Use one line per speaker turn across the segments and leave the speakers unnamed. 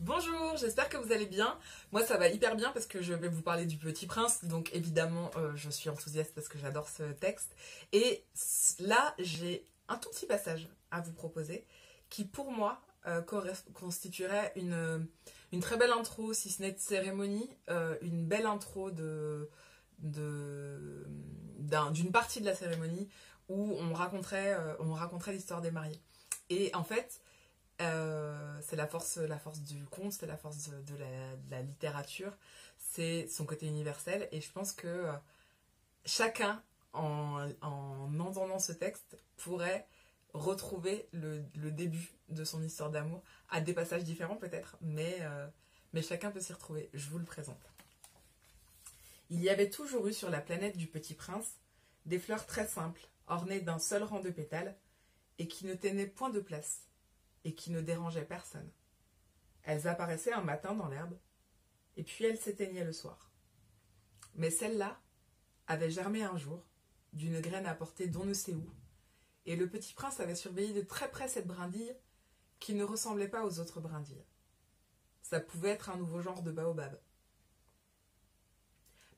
Bonjour, j'espère que vous allez bien. Moi ça va hyper bien parce que je vais vous parler du Petit Prince, donc évidemment je suis enthousiaste parce que j'adore ce texte. Et là j'ai un tout petit passage à vous proposer qui pour moi constituerait une très belle intro, si ce n'est de cérémonie, une belle intro d'une partie de la cérémonie où on raconterait l'histoire des mariés. Et en fait, c'est la force du conte, c'est la force de la littérature, c'est son côté universel. Et je pense que chacun, en entendant ce texte, pourrait retrouver le début de son histoire d'amour, à des passages différents peut-être, mais chacun peut s'y retrouver. Je vous le présente. Il y avait toujours eu sur la planète du Petit Prince des fleurs très simples, ornées d'un seul rang de pétales, et qui ne tenaient point de place, et qui ne dérangeaient personne. Elles apparaissaient un matin dans l'herbe, et puis elles s'éteignaient le soir. Mais celle-là avait germé un jour, d'une graine apportée d'on ne sait où, et le Petit Prince avait surveillé de très près cette brindille, qui ne ressemblait pas aux autres brindilles. Ça pouvait être un nouveau genre de baobab.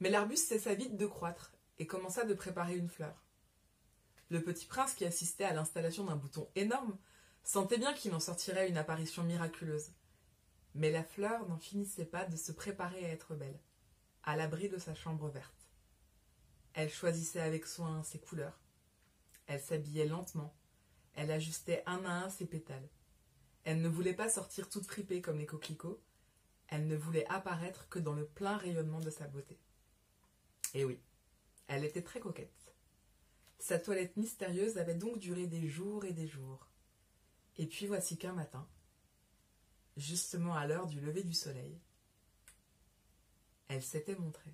Mais l'arbuste cessa vite de croître, et commença de préparer une fleur. Le Petit Prince, qui assistait à l'installation d'un bouton énorme, sentait bien qu'il en sortirait une apparition miraculeuse. Mais la fleur n'en finissait pas de se préparer à être belle, à l'abri de sa chambre verte. Elle choisissait avec soin ses couleurs. Elle s'habillait lentement. Elle ajustait un à un ses pétales. Elle ne voulait pas sortir toute fripée comme les coquelicots. Elle ne voulait apparaître que dans le plein rayonnement de sa beauté. Et oui, elle était très coquette. Sa toilette mystérieuse avait donc duré des jours et des jours. Et puis voici qu'un matin, justement à l'heure du lever du soleil, elle s'était montrée.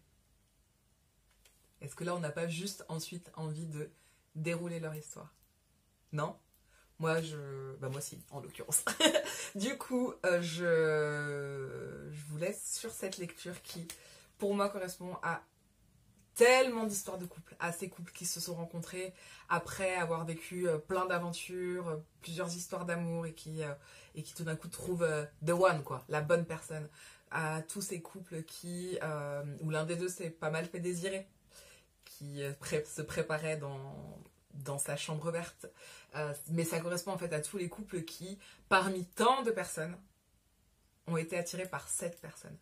Est-ce que là on n'a pas juste ensuite envie de dérouler leur histoire? Non? Moi si, en l'occurrence. Du coup, je vous laisse sur cette lecture qui, pour moi, correspond à tellement d'histoires de couples, à ces couples qui se sont rencontrés après avoir vécu plein d'aventures, plusieurs histoires d'amour et qui tout d'un coup trouvent the one, quoi, la bonne personne. À tous ces couples où l'un des deux s'est pas mal fait désirer, qui se préparait dans sa chambre verte. Mais ça correspond en fait à tous les couples qui, parmi tant de personnes, ont été attirés par cette personne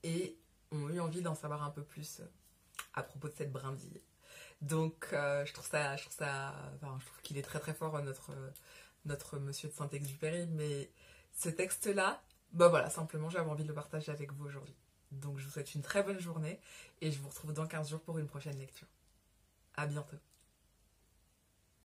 et ont eu envie d'en savoir un peu plus à propos de cette brindille. Donc je trouve qu'il est très très fort, notre monsieur de Saint-Exupéry, mais ce texte-là, voilà, simplement j'avais envie de le partager avec vous aujourd'hui. Donc je vous souhaite une très bonne journée et je vous retrouve dans 15 jours pour une prochaine lecture. À bientôt.